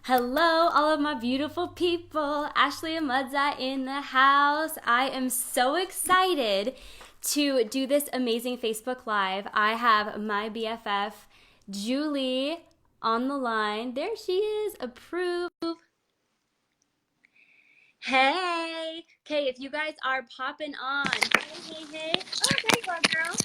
Hello, all of my beautiful people. Ashley and Mudza in the house. I am so excited to do this amazing Facebook Live. I have my BFF, Julie, on the line. There she is. Approve. Hey. Okay, if you guys are popping on. Hey. Oh, there you are, girl.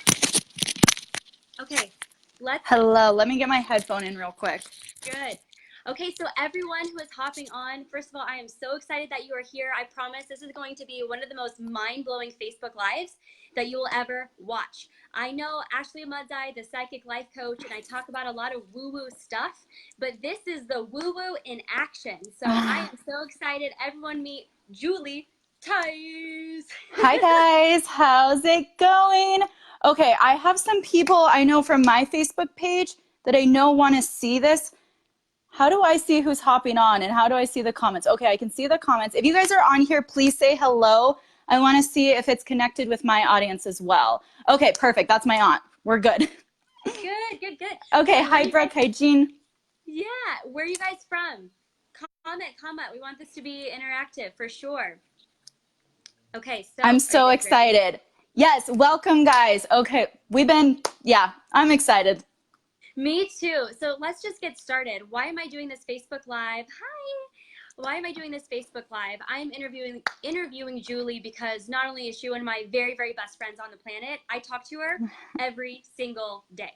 Okay, let's Hello, let me get my headphone in real quick. Good. Okay, so everyone who is hopping on, first of all, I am so excited that you are here. I promise this is going to be one of the most mind-blowing Facebook Lives that you will ever watch. I know Ashley Mudzai, the psychic life coach, and I talk about a lot of woo-woo stuff, but this is the woo-woo in action. So I am so excited. Everyone meet Julie Theis. Hi guys, how's it going? Okay, I have some people I know from my Facebook page that I know want to see this. How do I see who's hopping on and how do I see the comments? Okay, I can see the comments. If you guys are on here, please say hello. I want to see if it's connected with my audience as well. Okay, perfect. That's my aunt. We're good. Good. Okay, hi Brooke, hi Jean. Yeah, where are you guys from? Comment. We want this to be interactive for sure. Okay, so I'm so excited. Yes, welcome guys. Okay, I'm excited. Me too. So let's just get started. Why am I doing this Facebook Live? Hi. Why am I doing this Facebook Live? I'm interviewing Julie because not only is she one of my very, very best friends on the planet, I talk to her every single day.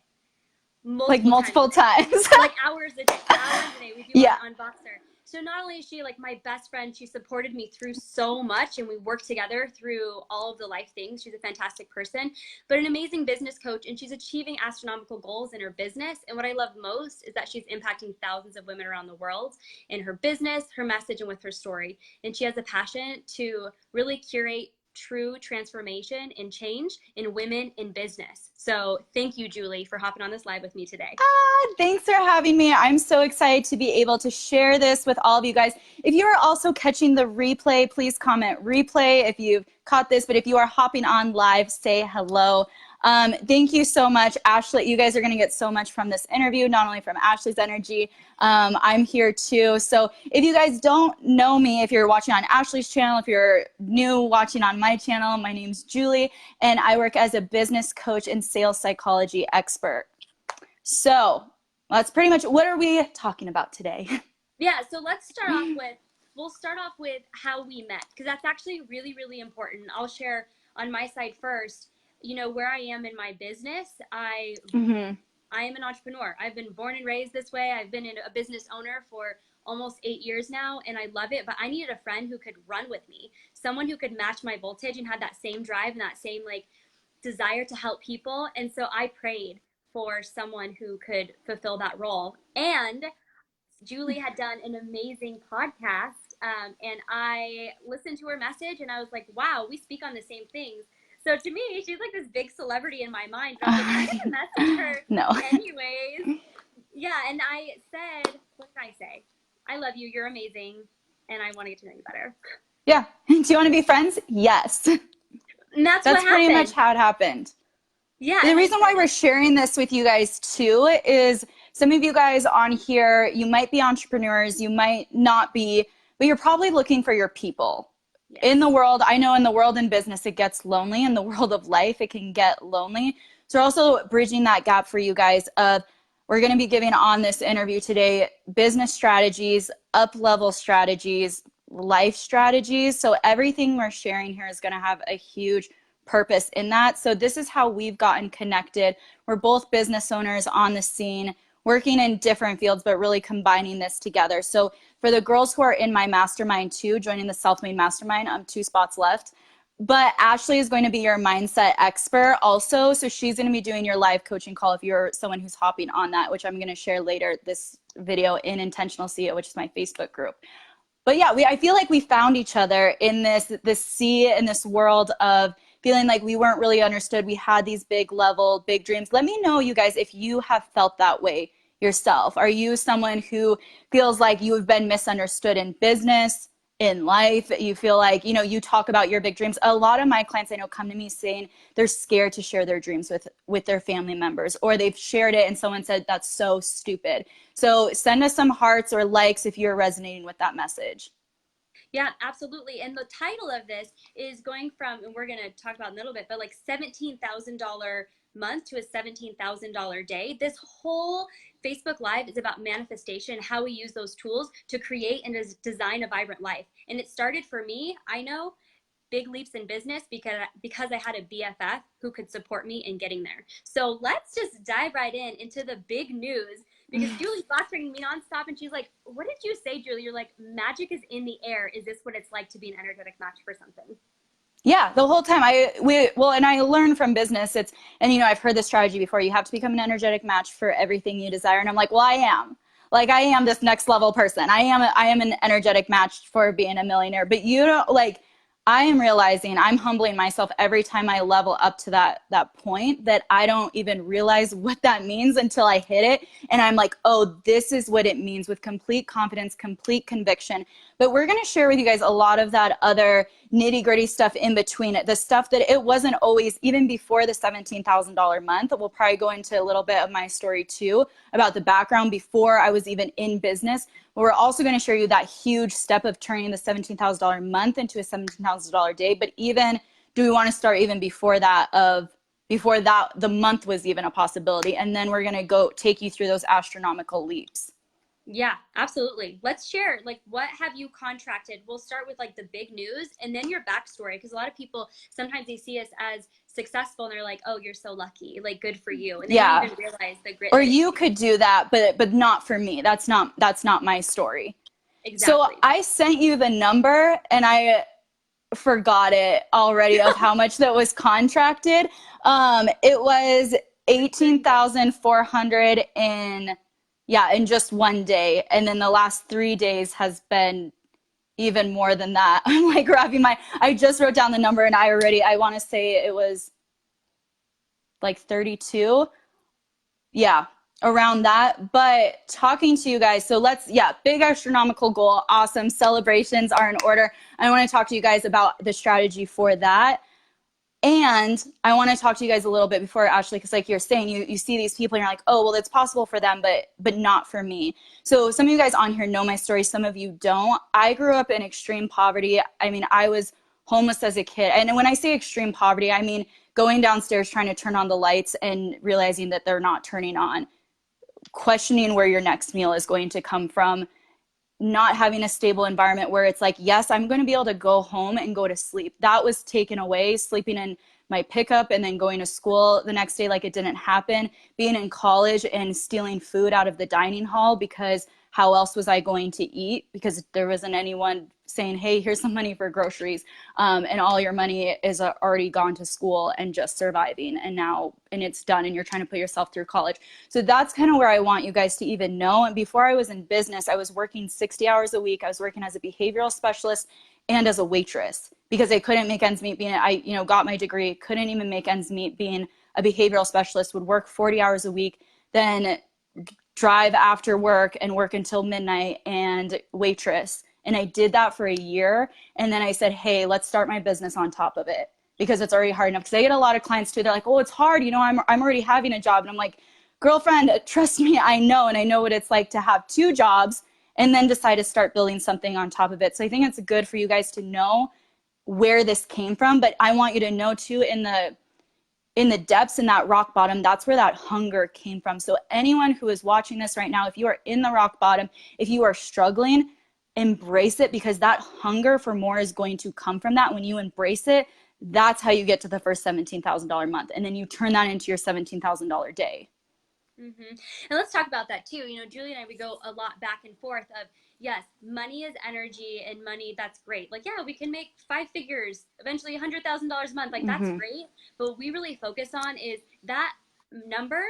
Multiple times. Like hours a day. We do on Voxer. So not only is she like my best friend, she supported me through so much and we worked together through all of the life things. She's a fantastic person, but an amazing business coach, and she's achieving astronomical goals in her business. And what I love most is that she's impacting thousands of women around the world in her business, her message, and with her story. And she has a passion to really curate true transformation and change in women in business. So thank you, Julie, for hopping on this live with me today. Thanks for having me. I'm so excited to be able to share this with all of you guys. If you are also catching the replay, please comment replay if you've caught this. But if you are hopping on live, say hello. Thank you so much, Ashley. You guys are going to get so much from this interview, not only from Ashley's energy. I'm here too. So if you guys don't know me, if you're watching on Ashley's channel, if you're new watching on my channel, my name's Julie, and I work as a business coach and sales psychology expert. So that's pretty much, what are we talking about today? Yeah, so we'll start off with how we met, because that's actually really, really important. I'll share on my side first, where I am in my business. I am an entrepreneur. I've been born and raised this way. I've been a business owner for almost 8 years now, and I love it, but I needed a friend who could run with me, someone who could match my voltage and had that same drive and that same desire to help people. And so I prayed for someone who could fulfill that role. And Julie had done an amazing podcast, and I listened to her message and I was like, wow, we speak on the same things. So to me, she's like this big celebrity in my mind. But I was like, I'm gonna message her No. anyways. Yeah, and I said, what did I say? I love you, you're amazing, and I want to get to know you better. Yeah. Do you want to be friends? Yes. And that's pretty much how it happened. Yeah. The reason why we're sharing this with you guys too is some of you guys on here, you might be entrepreneurs, you might not be, but you're probably looking for your people. Yes. In the world, I know in the world in business, it gets lonely. In the world of life, it can get lonely. So we're also bridging that gap for you guys of, we're going to be giving on this interview today, business strategies, up-level strategies, life strategies. So everything we're sharing here is going to have a huge purpose in that. So this is how we've gotten connected. We're both business owners on the scene, working in different fields, but really combining this together. So for the girls who are in my mastermind too, joining the Self-Made Mastermind, 2 spots left. But Ashley is going to be your mindset expert also. So she's going to be doing your live coaching call if you're someone who's hopping on that, which I'm going to share later this video in Intentional CEO, which is my Facebook group. But yeah, I feel like we found each other in this sea, in this world of feeling like we weren't really understood. We had these big dreams. Let me know, you guys, if you have felt that way yourself. Are you someone who feels like you have been misunderstood in business, in life. You feel like, you know, you talk about your big dreams. A lot of my clients I know come to me saying they're scared to share their dreams with their family members, or they've shared it and someone said that's so stupid. So send us some hearts or likes if you're resonating with that message. Yeah, absolutely. And the title of this is going from, and we're going to talk about in a little bit, but like $17,000 month to a $17,000 day. This whole Facebook Live is about manifestation, how we use those tools to create and design a vibrant life. And it started for me, I know, big leaps in business because I had a BFF who could support me in getting there. So let's just dive right into the big news, because Julie's lasting me nonstop, and she's like, "What did you say, Julie?" You're like, "Magic is in the air. Is this what it's like to be an energetic match for something?" Yeah, the whole time and I learned from business, and you know, I've heard this strategy before. You have to become an energetic match for everything you desire. And I'm like, well, I am. Like, I am this next level person. I am an energetic match for being a millionaire. But you don't, like, I am realizing, I'm humbling myself every time I level up to that point, that I don't even realize what that means until I hit it. And I'm like, oh, this is what it means, with complete confidence, complete conviction. But we're going to share with you guys a lot of that other nitty gritty stuff in between it, the stuff that it wasn't always, even before the $17,000 month. We'll probably go into a little bit of my story too, about the background before I was even in business. But we're also going to share you that huge step of turning the $17,000 month into a $17,000 day. But even, do we want to start even before that, the month was even a possibility? And then we're going to go take you through those astronomical leaps. Yeah, absolutely. Let's share, like, what have you contracted? We'll start with like the big news and then your backstory, because a lot of people, sometimes they see us as successful and they're like, oh, you're so lucky, like, good for you. And they don't even realize the grit or that it you takes. could do that, but not for me. That's not my story. So Exactly. I sent you the number and I forgot it already of how much that was contracted. It was 18,400 in just one day. And then the last 3 days has been even more than that. I'm like I just wrote down the number and I want to say it was like 32. Yeah, around that. But talking to you guys, so big astronomical goal. Awesome. Celebrations are in order. I want to talk to you guys about the strategy for that. And I want to talk to you guys a little bit before, Ashley, because like you're saying, you see these people and you're like, oh, well, it's possible for them, but not for me. So some of you guys on here know my story. Some of you don't. I grew up in extreme poverty. I mean, I was homeless as a kid. And when I say extreme poverty, I mean going downstairs, trying to turn on the lights and realizing that they're not turning on, questioning where your next meal is going to come from, not having a stable environment where it's like, yes, I'm going to be able to go home and go to sleep. That was taken away. Sleeping in my pickup and then going to school the next day like it didn't happen. Being in college and stealing food out of the dining hall, because how else was I going to eat? Because there wasn't anyone saying, hey, here's some money for groceries. And all your money is already gone to school and just surviving. And it's done. And you're trying to put yourself through college. So that's kind of where I want you guys to even know. And before I was in business, I was working 60 hours a week. I was working as a behavioral specialist and as a waitress, because I couldn't make ends meet. I got my degree, couldn't even make ends meet being a behavioral specialist, would work 40 hours a week, then drive after work and work until midnight and waitress. And I did that for a year. And then I said, hey, let's start my business on top of it, because it's already hard enough. Because I get a lot of clients too. They're like, oh, it's hard. I'm already having a job. And I'm like, girlfriend, trust me, I know. And I know what it's like to have two jobs and then decide to start building something on top of it. So I think it's good for you guys to know where this came from. But I want you to know too, in the depths, in that rock bottom, that's where that hunger came from. So anyone who is watching this right now, if you are in the rock bottom, if you are struggling, embrace it, because that hunger for more is going to come from that. When you embrace it, that's how you get to the first $17,000 month. And then you turn that into your $17,000 day. Mm-hmm. And let's talk about that too. Julie and I, we go a lot back and forth of, yes, money is energy, and money, that's great. Like, yeah, we can make 5 figures, eventually $100,000 a month. Like, that's great. But what we really focus on is that number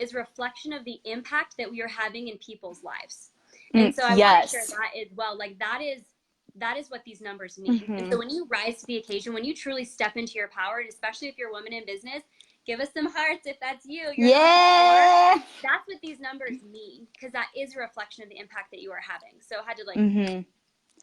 is reflection of the impact that we are having in people's lives. And so I want to share that as well. Like, that is what these numbers mean. And so when you rise to the occasion, when you truly step into your power, and especially if you're a woman in business, give us some hearts if that's you. That's what these numbers mean, because that is a reflection of the impact that you are having. So I had to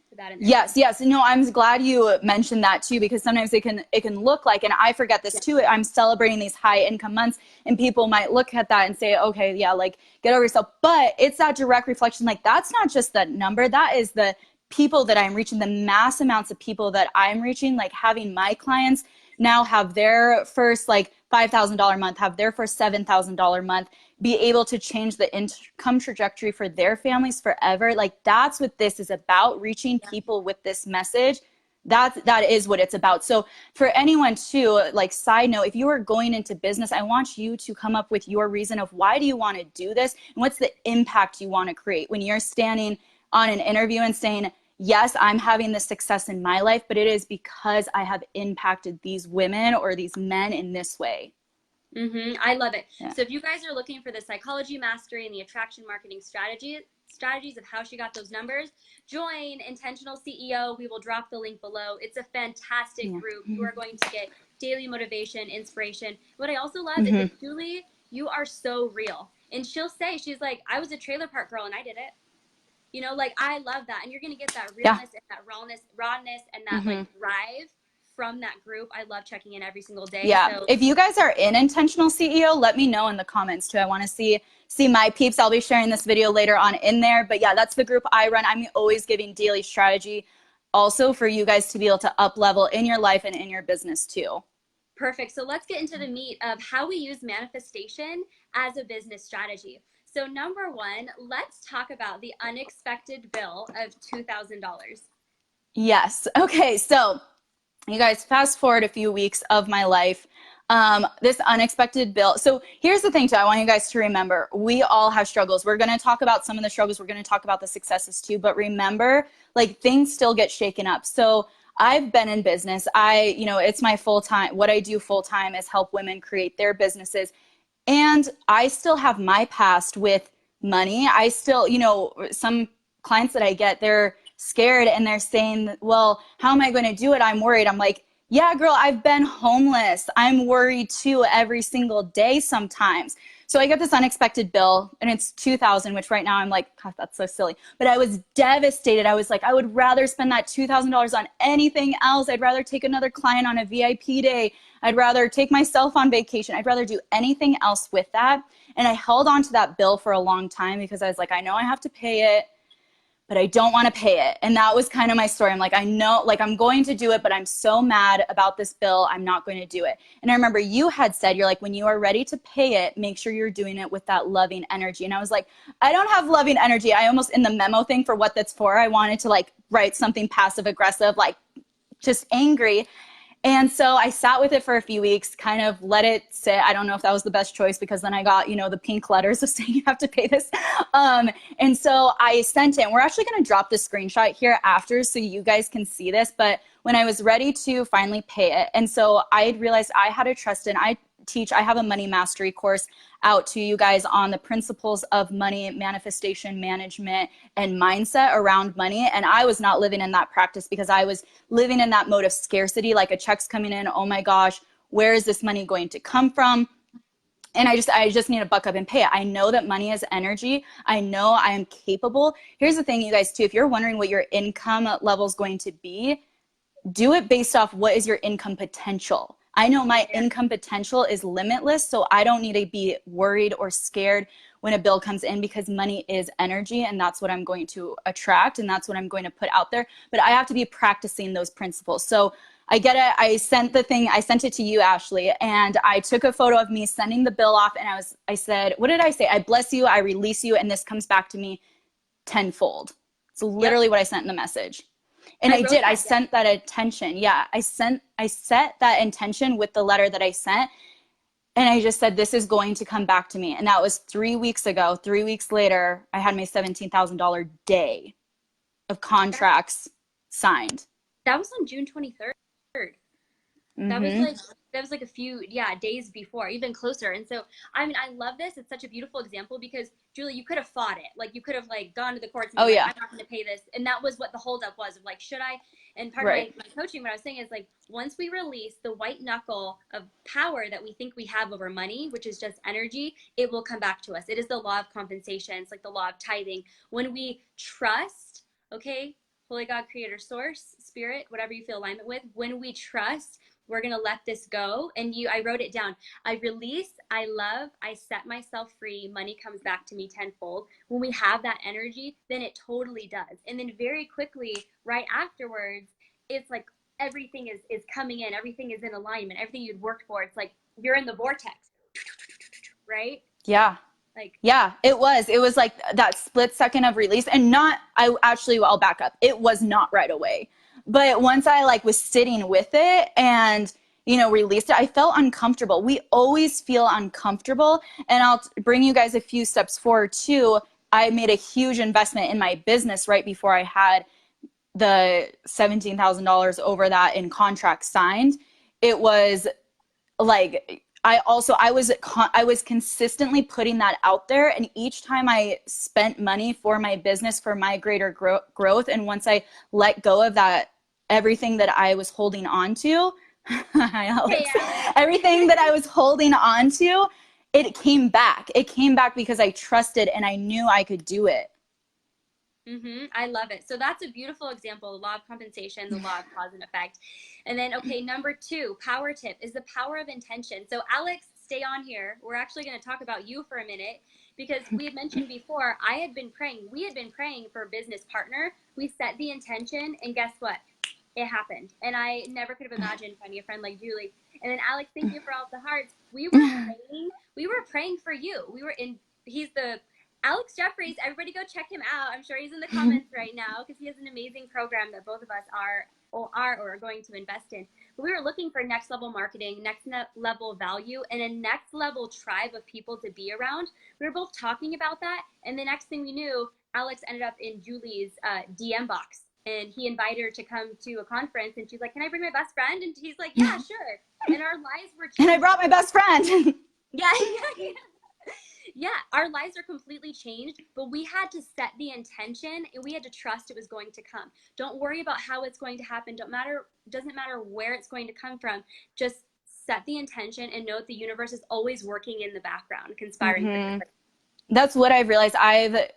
Put that in there Yes, too. yes. No, I'm glad you mentioned that too, because sometimes it can look like, and I forget this too, I'm celebrating these high income months and people might look at that and say, okay, yeah, like get over yourself. But it's that direct reflection. Like that's not just the number, that is the people that I'm reaching, the mass amounts of people that I'm reaching, like having my clients now have their first like $5,000 month, have their first $7,000 month, be able to change the income trajectory for their families forever. Like that's what this is about, reaching Yeah. people with this message. That is what it's about. So for anyone too, like side note, if you are going into business, I want you to come up with your reason of why do you want to do this and what's the impact you want to create when you're standing on an interview and saying, yes, I'm having this success in my life, but it is because I have impacted these women or these men in this way. I love it. Yeah. So if you guys are looking for the psychology mastery and the attraction marketing strategies of how she got those numbers, join Intentional CEO. We will drop the link below. It's a fantastic Yeah. group. You are going to get daily motivation, inspiration. What I also love is Mm-hmm. that Julie, you are so real. And she'll say, she's like, I was a trailer park girl and I did it. You know, like I love that. And you're going to get that Yeah. realness and that rawness and that Mm-hmm. like drive from that group. I love checking in every single day. Yeah. So If you guys are in Intentional CEO, let me know in the comments too. I want to see my peeps. I'll be sharing this video later on in there. But yeah, that's the group I run. I'm always giving daily strategy also for you guys to be able to up level in your life and in your business too. perfect. So let's get into the meat of how we use manifestation as a business strategy. So number one, let's talk about the unexpected bill of $2,000. Yes. Okay. So you guys, fast forward a few weeks of my life. This unexpected bill. So here's the thing too. I want you guys to remember, we all have struggles. We're going to talk about some of the struggles. We're going to talk about the successes too, but remember, like things still get shaken up. So I've been in business. It's my full time. What I do full time is help women create their businesses. And I still have my past with money. I still, some clients that I get, they're scared and they're saying, well, how am I going to do it? I'm worried. I'm like, yeah, girl, I've been homeless. I'm worried too every single day sometimes. So I get this unexpected bill and it's 2,000, which right now I'm like, God, that's so silly. But I was devastated. I was like, I would rather spend that $2,000 on anything else. I'd rather take another client on a VIP day. I'd rather take myself on vacation. I'd rather do anything else with that. And I held on to that bill for a long time because I was like, I know I have to pay it, but I don't want to pay it. And that was kind of my story. I'm like, I know, like I'm going to do it, but I'm so mad about this bill. I'm not going to do it. And I remember you had said, you're like, when you are ready to pay it, make sure you're doing it with that loving energy. And I was like, I don't have loving energy. I almost, in the memo thing for what that's for, I wanted to like write something passive aggressive, like just angry. And so I sat with it for a few weeks, kind of let it sit. I don't know if that was the best choice because then I got, the pink letters of saying you have to pay this. And so I sent it. And we're actually going to drop the screenshot here after so you guys can see this. But when I was ready to finally pay it, and so I realized I had to trust in, I have a money mastery course out to you guys on the principles of money manifestation management and mindset around money. And I was not living in that practice because I was living in that mode of scarcity, like a check's coming in. Oh my gosh, where is this money going to come from? And I just need to buck up and pay it. I know that money is energy. I know I am capable. Here's the thing, you guys, too. If you're wondering what your income level is going to be, do it based off what is your income potential. I know my income potential is limitless, so I don't need to be worried or scared when a bill comes in because money is energy and that's what I'm going to attract and that's what I'm going to put out there. But I have to be practicing those principles. So I get it. I sent it to you, Ashley, and I took a photo of me sending the bill off and I said, what did I say? I bless you, I release you, and this comes back to me tenfold. It's literally what I sent in the message. And I did. I sent that intention. Yeah, I set that intention with the letter that I sent. And I just said, this is going to come back to me. And that was 3 weeks ago. 3 weeks later, I had my $17,000 day of contracts signed. That was on June 23rd. That was Mm-hmm. like a few days before, even closer. And so I mean, I love this. It's such a beautiful example because Julie, you could have fought it. Like you could have like gone to the courts and been like, I'm not going to pay this. And that was what the holdup was of like, should I? And part of my coaching, what I was saying is like, once we release the white knuckle of power that we think we have over money, which is just energy, it will come back to us. It is the law of compensation. It's like the law of tithing. When we trust, okay, Holy God, creator, source, spirit, whatever you feel alignment with, when we trust, we're going to let this go. And I wrote it down. I release, I love, I set myself free. Money comes back to me tenfold. When we have that energy, then it totally does. And then very quickly, right afterwards, it's like everything is coming in. Everything is in alignment. Everything you'd worked for. It's like you're in the vortex, right? Yeah. Like, yeah, it was like that split second of release. And I'll back up. It was not right away. But once I like was sitting with it and, released it, I felt uncomfortable. We always feel uncomfortable. And I'll bring you guys a few steps forward too. I made a huge investment in my business right before I had the $17,000 over that in contract signed. It was like, I was consistently putting that out there. And each time I spent money for my business, for my greater growth, and once I let go of that, everything that I was holding on to, hi, Alex. hey, Alex. Everything that I was holding on to, it came back. It came back because I trusted and I knew I could do it. I love it. So that's a beautiful example, the law of compensation, the law of cause and effect. And then, okay, number 2, power tip is the power of intention. So Alex, stay on here. We're actually going to talk about you for a minute because we had mentioned before, we had been praying for a business partner. We set the intention and guess what? It happened. And I never could have imagined finding a friend like Julie. And then Alex, thank you for all the hearts. We were praying for you. He's the Alex Jeffries, everybody go check him out. I'm sure he's in the comments right now because he has an amazing program that both of us are going to invest in. But we were looking for next level marketing, next level value, and a next level tribe of people to be around. We were both talking about that. And the next thing we knew, Alex ended up in Julie's DM box. And he invited her to come to a conference. And she's like, can I bring my best friend? And he's like, yeah, sure. And our lives were changed. And I brought my best friend. Yeah. Yeah, our lives are completely changed, but we had to set the intention and we had to trust it was going to come. Don't worry about how it's going to happen. Doesn't matter where it's going to come from. Just set the intention and know that the universe is always working in the background, conspiring. That's what I've realized.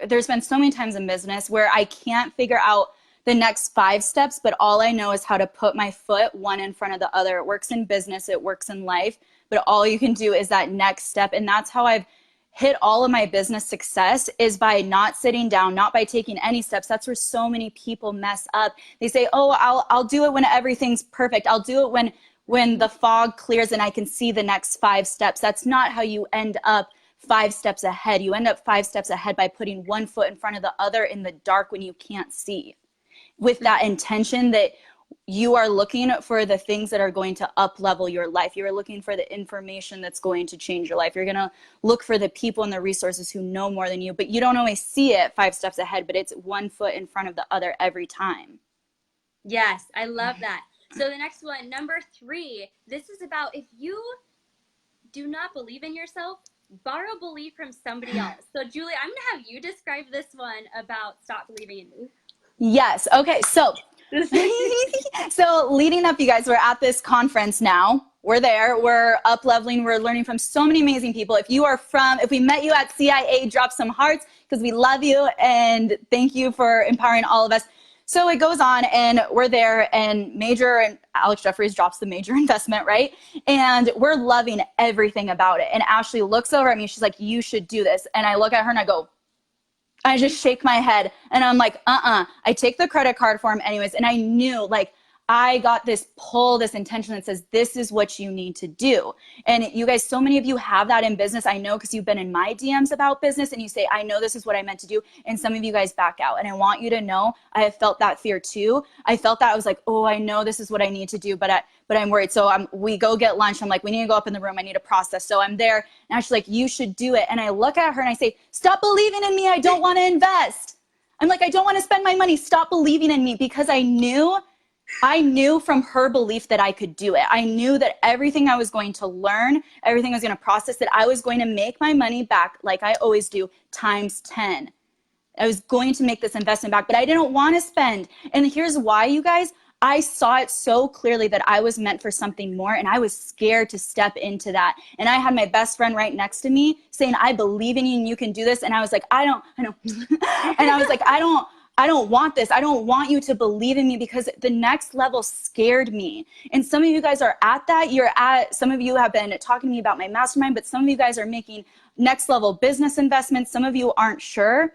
There's been so many times in business where I can't figure out the next 5 steps, but all I know is how to put my foot one in front of the other. It works in business, it works in life, but all you can do is that next step. And that's how I've hit all of my business success, is by not sitting down, not by taking any steps. That's where so many people mess up. They say, oh, I'll do it when everything's perfect. I'll do it when the fog clears and I can see the next 5 steps. That's not how you end up 5 steps ahead. You end up 5 steps ahead by putting one foot in front of the other in the dark when you can't see, with that intention that you are looking for the things that are going to up level your life. You're looking for the information that's going to change your life. You're going to look for the people and the resources who know more than you, but you don't always see it 5 steps ahead, but it's one foot in front of the other every time. Yes, I love that. So the next one, number 3, this is about if you do not believe in yourself, borrow belief from somebody else. So Julie, I'm going to have you describe this one about stop believing in me. Yes. Okay. So leading up, you guys, we're at this conference now. We're there. We're up leveling. We're learning from so many amazing people. If we met you at CIA, drop some hearts because we love you and thank you for empowering all of us. So it goes on and we're there and Alex Jeffries drops the major investment, right? And we're loving everything about it. And Ashley looks over at me. She's like, you should do this. And I look at her and I just shake my head and I'm like, I take the credit card for him anyways. And I knew, like, I got this pull, this intention that says, this is what you need to do. And you guys, so many of you have that in business. I know, because you've been in my DMs about business and you say, I know this is what I meant to do. And some of you guys back out. And I want you to know, I have felt that fear too. I felt that. I was like, oh, I know this is what I need to do, but I'm worried. So we go get lunch. I'm like, we need to go up in the room. I need to process. So I'm there and she's like, you should do it. And I look at her and I say, stop believing in me. I don't want to invest. I'm like, I don't want to spend my money. Stop believing in me, because I knew from her belief that I could do it. I knew that everything I was going to learn, everything I was going to process, that I was going to make my money back, like I always do, times 10. I was going to make this investment back, but I didn't want to spend. And here's why, you guys. I saw it so clearly that I was meant for something more, and I was scared to step into that. And I had my best friend right next to me saying, I believe in you and you can do this. And I was like, I know. And I was like, I I don't want this. I don't want you to believe in me because the next level scared me. And some of you guys are at that. Some of you have been talking to me about my mastermind, but some of you guys are making next level business investments. Some of you aren't sure.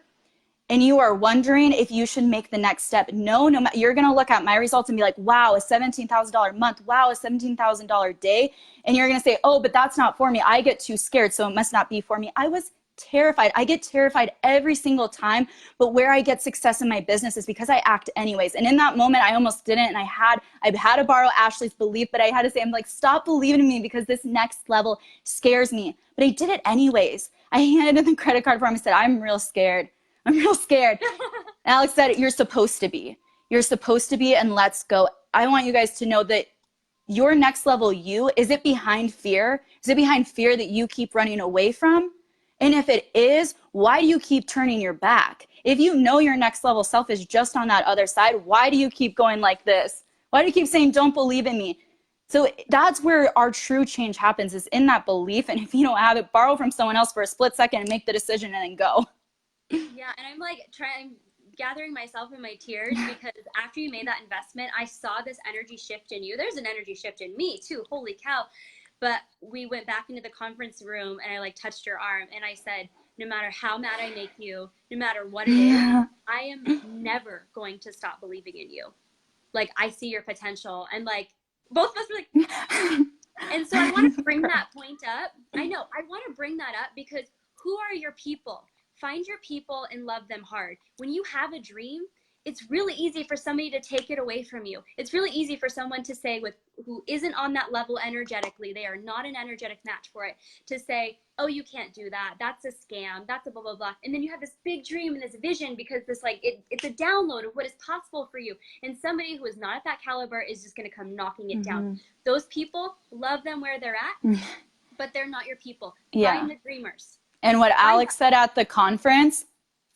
And you are wondering if you should make the next step. No, you're going to look at my results and be like, wow, a $17,000 month. Wow, a $17,000 day. And you're going to say, oh, but that's not for me. I get too scared, so it must not be for me. I was terrified. I get terrified every single time. But where I get success in my business is because I act anyways. And in that moment, I almost didn't. And I've had to borrow Ashley's belief, but I had to say, I'm like, stop believing in me because this next level scares me. But I did it anyways. I handed in the credit card form and said, I'm real scared. I'm real scared. Alex said, you're supposed to be. You're supposed to be, and let's go. I want you guys to know that your next level is it behind fear? Is it behind fear that you keep running away from? And if it is, why do you keep turning your back? If you know your next level self is just on that other side, why do you keep going like this? Why do you keep saying, don't believe in me? So that's where our true change happens, is in that belief. And if you don't have it, borrow from someone else for a split second and make the decision and then go. Yeah, and I'm like gathering myself in my tears because after you made that investment, I saw this energy shift in you. There's an energy shift in me too. Holy cow. But we went back into the conference room and I like touched your arm and I said, no matter how mad I make you, no matter what it is, I am never going to stop believing in you. Like, I see your potential. And like, both of us were like, and so I want to bring that point up. I know, I want to bring that up because who are your people? Find your people and love them hard. When you have a dream, it's really easy for somebody to take it away from you. It's really easy for someone to say who isn't on that level energetically, they are not an energetic match for it, to say, oh, you can't do that. That's a scam. That's a blah, blah, blah. And then you have this big dream and this vision because this it's a download of what is possible for you. And somebody who is not at that caliber is just going to come knocking it down. Those people, love them where they're at, but they're not your people. Find the dreamers. And what Alex said at the conference,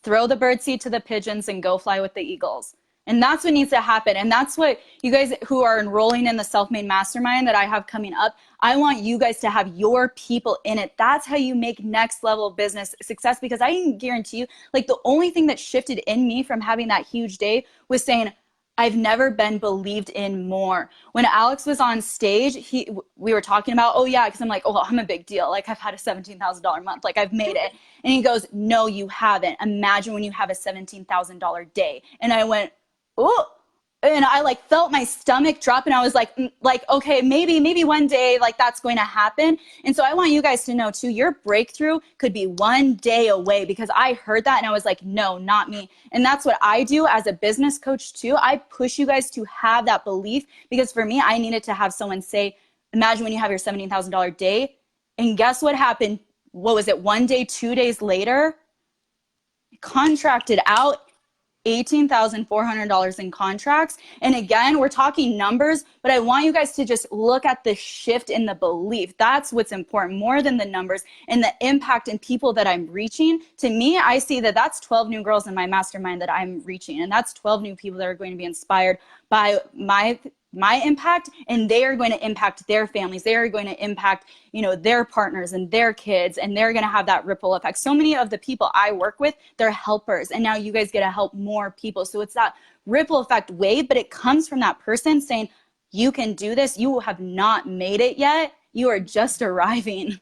throw the birdseed to the pigeons and go fly with the eagles. And that's what needs to happen. And that's what you guys who are enrolling in the Self-Made Mastermind that I have coming up, I want you guys to have your people in it. That's how you make next level business success, because I can guarantee you, like, the only thing that shifted in me from having that huge day was saying, I've never been believed in more. When Alex was on stage, we were talking about, oh yeah, because I'm like, oh, I'm a big deal. Like, I've had a $17,000 month. Like, I've made it. And he goes, no, you haven't. Imagine when you have a $17,000 day. And I went, oh, and I like felt my stomach drop, and I was like, okay, maybe one day, like, that's going to happen. And so I want you guys to know too, your breakthrough could be one day away, because I heard that and I was like, no, not me. And that's what I do as a business coach too. I push you guys to have that belief, because for me, I needed to have someone say, imagine when you have your $17,000 day. And guess what happened? What was it? One day, 2 days later, contracted out $18,400 in contracts. And again, we're talking numbers, but I want you guys to just look at the shift in the belief. That's what's important more than the numbers, and the impact in people that I'm reaching. To me, I see that that's 12 new girls in my mastermind that I'm reaching. And that's 12 new people that are going to be inspired by my impact, and they are going to impact their families. They are going to impact, their partners and their kids, and they're going to have that ripple effect. So many of the people I work with, they're helpers, and now you guys get to help more people. So it's that ripple effect wave, but it comes from that person saying, you can do this. You have not made it yet. You are just arriving.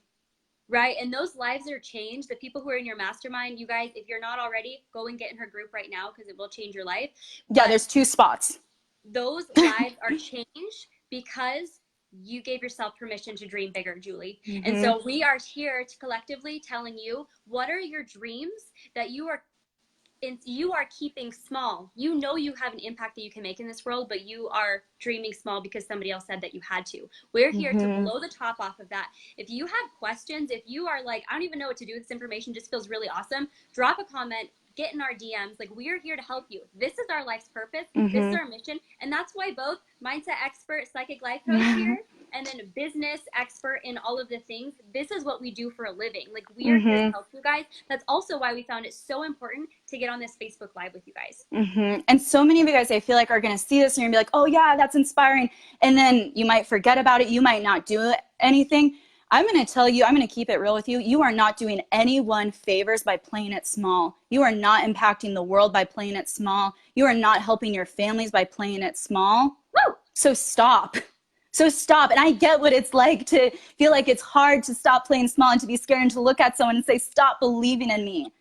Right. And those lives are changed. The people who are in your mastermind, you guys, if you're not already, go and get in her group right now, because it will change your life. Yeah, there's 2 spots. Those lives are changed because you gave yourself permission to dream bigger, Julie. And so we are here to collectively telling you, what are your dreams that you are keeping small? You know you have an impact that you can make in this world, but you are dreaming small because somebody else said that you had to. We're here to blow the top off of that. If you have questions, if you are like, I don't even know what to do with this information, just feels really awesome, drop a comment. Get in our DMs. Like, we are here to help you. This is our life's purpose. This is our mission. And that's why both mindset expert, psychic life coach here, and then a business expert in all of the things. This is what we do for a living. Like, we are here to help you guys. That's also why we found it so important to get on this Facebook Live with you guys. And so many of you guys, I feel like, are going to see this and you're going to be like, oh yeah, that's inspiring. And then you might forget about it. You might not do anything. I'm going to tell you, I'm going to keep it real with you. You are not doing anyone favors by playing it small. You are not impacting the world by playing it small. You are not helping your families by playing it small. Woo! So stop. So stop. And I get what it's like to feel like it's hard to stop playing small and to be scared and to look at someone and say, stop believing in me.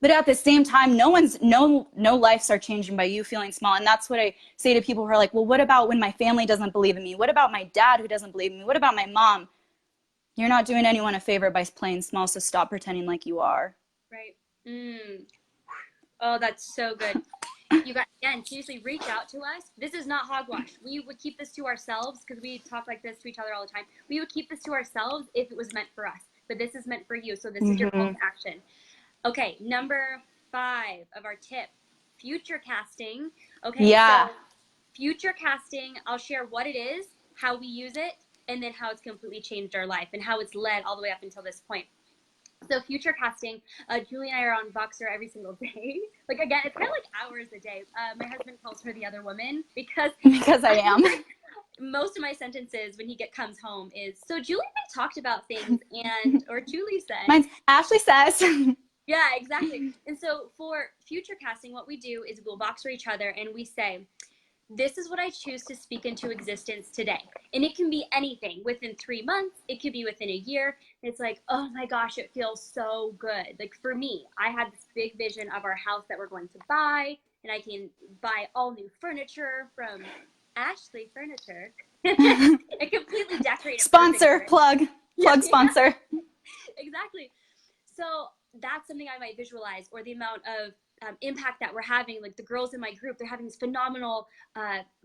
But at the same time, no lives are changing by you feeling small. And that's what I say to people who are like, well, what about when my family doesn't believe in me? What about my dad who doesn't believe in me? What about my mom? You're not doing anyone a favor by playing small, so stop pretending like you are. Right. Oh, that's so good. You guys, again, seriously, reach out to us. This is not hogwash. We would keep this to ourselves because we talk like this to each other all the time. We would keep this to ourselves if it was meant for us. But this is meant for you. So this is your call to action. Okay, number 5 of our tip, future casting. Okay, yeah. So future casting, I'll share what it is, how we use it, and then how it's completely changed our life and how it's led all the way up until this point. So future casting, Julie and I are on Voxer every single day. Like, again, it's kind of like hours a day. My husband calls her the other woman because I am. Most of my sentences when he comes home is, so Julie and I talked about things and, or Julie said. Mine's Ashley says. Yeah, exactly. And so for future casting, what we do is we'll Voxer each other and we say, this is what I choose to speak into existence today. And it can be anything within 3 months. It could be within a year. It's like, oh my gosh, it feels so good. Like for me, I had this big vision of our house that we're going to buy, and I can buy all new furniture from Ashley Furniture. And completely decorate it. Sponsor, plug sponsor. Exactly. So that's something I might visualize, or the amount of impact that we're having. Like the girls in my group, they're having these phenomenal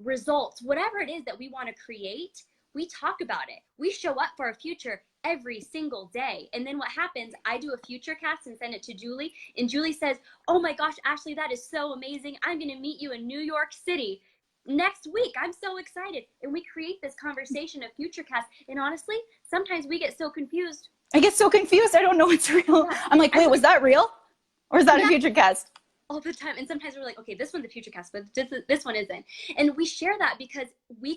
results. Whatever it is that we want to create, we talk about it. We show up for our future every single day. And then what happens, I do a future cast and send it to Julie. And Julie says, oh my gosh, Ashley, that is so amazing. I'm going to meet you in New York City next week. I'm so excited. And we create this conversation of Futurecast. And honestly, sometimes we get so confused. I get so confused. I don't know what's real. Yeah. I'm like, wait, was that real? Or is that a Futurecast? All the time. And sometimes we're like, okay, this one's a Futurecast, but this one isn't. And we share that because we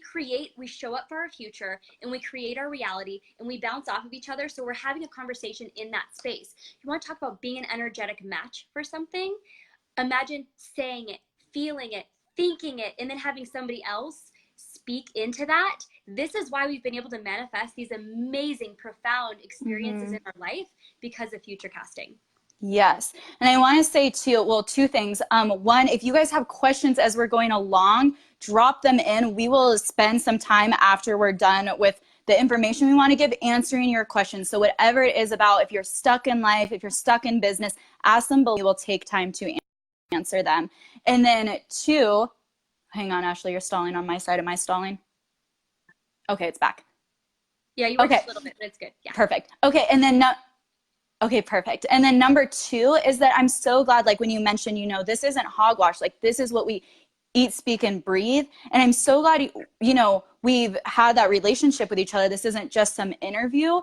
show up for our future, and we create our reality, and we bounce off of each other. So we're having a conversation in that space. You want to talk about being an energetic match for something? Imagine saying it, feeling it, thinking it, and then having somebody else speak into that. This is why we've been able to manifest these amazing, profound experiences in our life because of future casting. Yes. And I want to say too, well, 2 things. One, if you guys have questions as we're going along, drop them in. We will spend some time after we're done with the information we want to give answering your questions. So whatever it is about, if you're stuck in life, if you're stuck in business, ask them below. We will take time to answer them. And then 2, hang on, Ashley, you're stalling on my side. Am I stalling? Okay, it's back. Yeah, you were just a little bit, but it's good. Yeah. Perfect. Okay, and then okay, perfect. And then number 2 is that I'm so glad, like when you mentioned, this isn't hogwash. Like this is what we eat, speak, and breathe. And I'm so glad, we've had that relationship with each other. This isn't just some interview,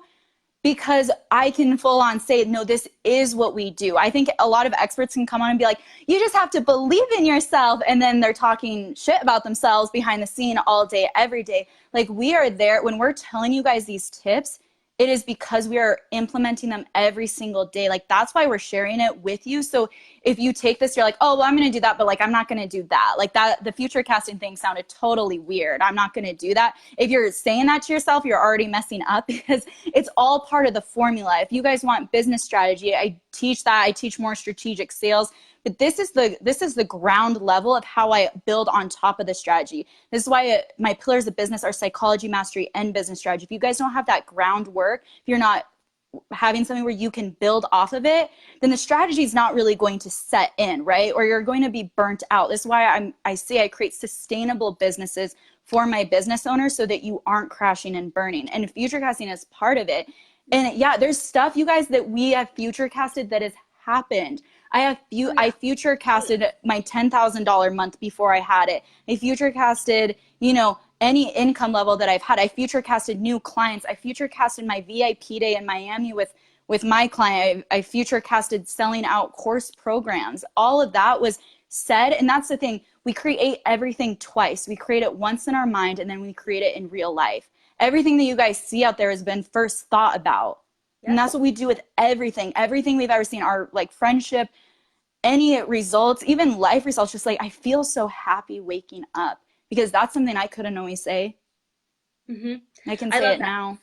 because I can full on say, no, this is what we do. I think a lot of experts can come on and be like, you just have to believe in yourself. And then they're talking shit about themselves behind the scene all day, every day. Like we are there when we're telling you guys these tips. It is because we are implementing them every single day. Like that's why we're sharing it with you. So if you take this, you're like, oh, well, I'm going to do that, but like, I'm not going to do that. Like that, the future casting thing sounded totally weird. I'm not going to do that. If you're saying that to yourself, you're already messing up, because it's all part of the formula. If you guys want business strategy, I teach that. I teach more strategic sales. But this is the ground level of how I build on top of the strategy. This is why my pillars of business are psychology, mastery, and business strategy. If you guys don't have that groundwork, if you're not having something where you can build off of it, then the strategy is not really going to set in, right? Or you're going to be burnt out. This is why I say I create sustainable businesses for my business owners so that you aren't crashing and burning. And future casting is part of it. And yeah, there's stuff, you guys, that we have future casted that has happened. I future casted my $10,000 month before I had it. I future casted, any income level that I've had. I future casted new clients. I future casted my VIP day in Miami with my client. I future casted selling out course programs. All of that was said. And that's the thing. We create everything twice. We create it once in our mind, and then we create it in real life. everything that you guys see out there has been first thought about. Yep. And that's what we do with everything we've ever seen, our like friendship, any results, even life results. Just like, I feel so happy waking up, because that's something I couldn't always say. I can say it now.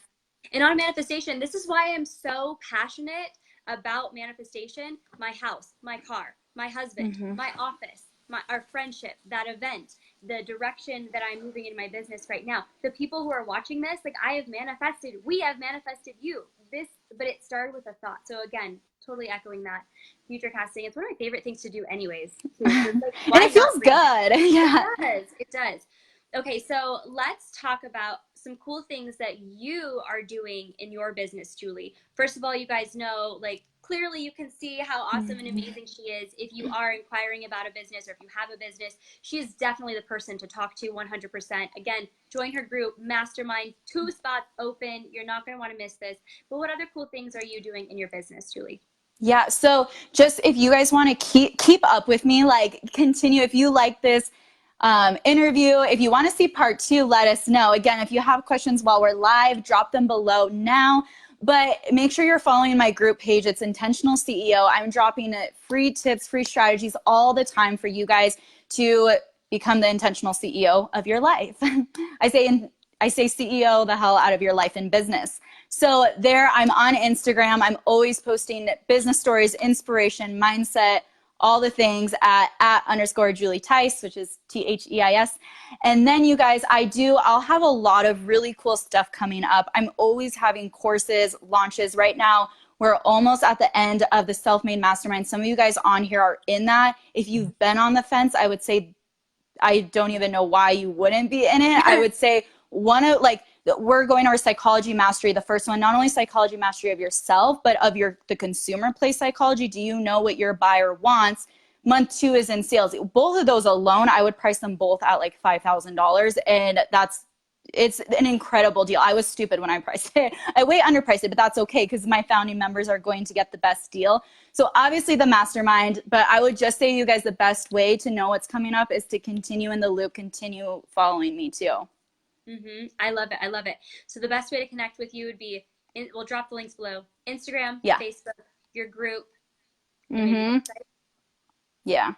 And on manifestation, this is why I'm so passionate about manifestation. My house, my car, my husband, my office, our friendship, that event, the direction that I'm moving in my business right now. The people who are watching this, like, we have manifested you. But it started with a thought. So again, totally echoing that. Futurecasting, it's one of my favorite things to do anyways. And it feels good. Yeah. It does. Okay, so let's talk about some cool things that you are doing in your business, Julie. First of all, you guys know, like, clearly you can see how awesome and amazing she is. If you are inquiring about a business, or if you have a business, she is definitely the person to talk to, 100%. Again, join her group, Mastermind, 2 spots open. You're not going to want to miss this. But what other cool things are you doing in your business, Julie? Yeah, so just if you guys want to keep up with me, like, continue. If you like this interview, if you want to see part 2, let us know. Again, if you have questions while we're live, drop them below now. But make sure you're following my group page. It's Intentional CEO. I'm dropping free tips, free strategies all the time for you guys to become the intentional CEO of your life. I say CEO the hell out of your life in business. So there, I'm on Instagram. I'm always posting business stories, inspiration, mindset, all the things at @_Julie Theis, which is THEIS. And then you guys, I'll have a lot of really cool stuff coming up. I'm always having courses, launches. Right now, we're almost at the end of the Self-Made Mastermind. Some of you guys on here are in that. If you've been on the fence, I would say, I don't even know why you wouldn't be in it. I would say we're going over psychology mastery. The first one, not only psychology mastery of yourself, but of the consumer play psychology. Do you know what your buyer wants? Month 2 is in sales. Both of those alone, I would price them both at like $5,000. And it's an incredible deal. I was stupid when I priced it. I way underpriced it, but that's okay, because my founding members are going to get the best deal. So obviously the mastermind, but I would just say, you guys, the best way to know what's coming up is to continue in the loop, continue following me too. I love it. I love it. So the best way to connect with you would be, we'll drop the links below. Instagram, Facebook, your group. Yeah.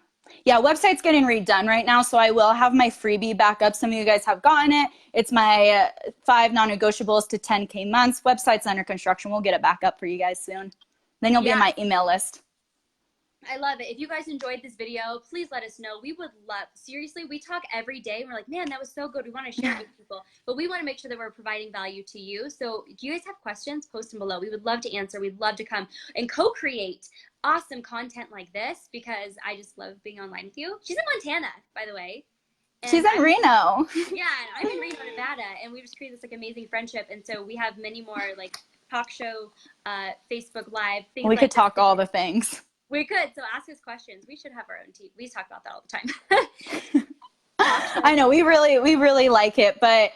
Website's getting redone right now, so I will have my freebie back up. Some of you guys have gotten it. It's my 5 non-negotiables to 10K months. Website's under construction. We'll get it back up for you guys soon. Then you'll be in my email list. I love it. If you guys enjoyed this video, please let us know. We would love, seriously, we talk every day and we're like, man, that was so good. We want to share it with people, but we want to make sure that we're providing value to you. So if you guys have questions, post them below. We would love to answer. We'd love to come and co-create awesome content like this, because I just love being online with you. She's in Montana, by the way. She's in Reno. Yeah, I'm in Reno, Nevada, and we just created this like amazing friendship. And so we have many more like talk show, Facebook Live things. We could talk all the things. We could. So ask us questions. We should have our own team. We talk about that all the time. I know, we really like it. But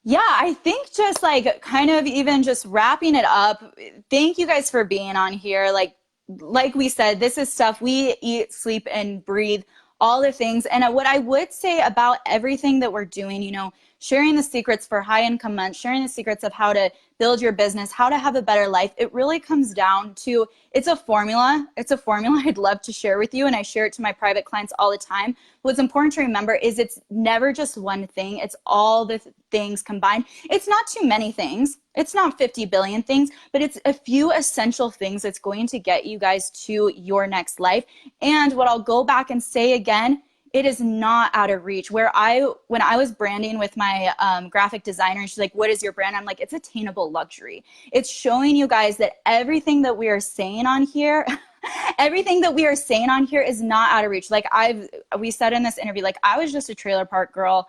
yeah, I think just like kind of even just wrapping it up, thank you guys for being on here. Like we said, this is stuff we eat, sleep, and breathe, all the things. And what I would say about everything that we're doing, sharing the secrets for high income months, sharing the secrets of how to build your business, how to have a better life, it really comes down to, it's a formula. It's a formula I'd love to share with you, and I share it to my private clients all the time. What's important to remember is it's never just one thing. It's all the things combined. It's not too many things. It's not 50 billion things, but it's a few essential things that's going to get you guys to your next life. And what I'll go back and say again, it is not out of reach. When I was branding with my graphic designer, and she's like, what is your brand? I'm like, it's attainable luxury. It's showing you guys that everything that we are saying on here, is not out of reach. Like we said in this interview, like, I was just a trailer park girl.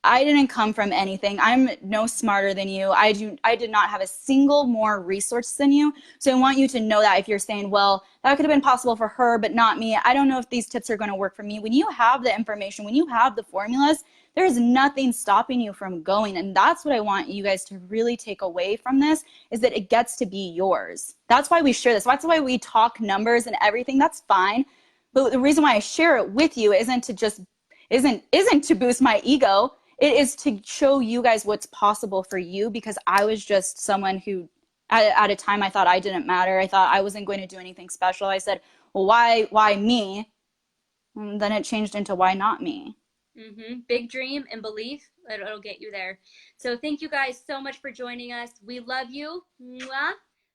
I didn't come from anything. I'm no smarter than you. I did not have a single more resource than you. So I want you to know that if you're saying, well, that could have been possible for her, but not me. I don't know if these tips are going to work for me. When you have the information, when you have the formulas, there's nothing stopping you from going. And that's what I want you guys to really take away from this, is that it gets to be yours. That's why we share this. That's why we talk numbers and everything. That's fine. But the reason why I share it with you isn't to boost my ego. it is to show you guys what's possible for you, because I was just someone who at a time I thought I didn't matter. I thought I wasn't going to do anything special. I said, well, why me? And then it changed into why not me? Big dream and belief, it'll get you there. So thank you guys so much for joining us. We love you. Mwah.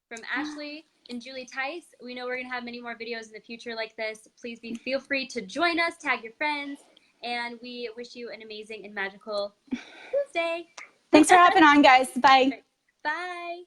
From Ashley and Julie Theis. We know we're going to have many more videos in the future like this. Please feel free to join us, tag your friends, and we wish you an amazing and magical Tuesday. Thanks for hopping on, guys. Bye. Bye.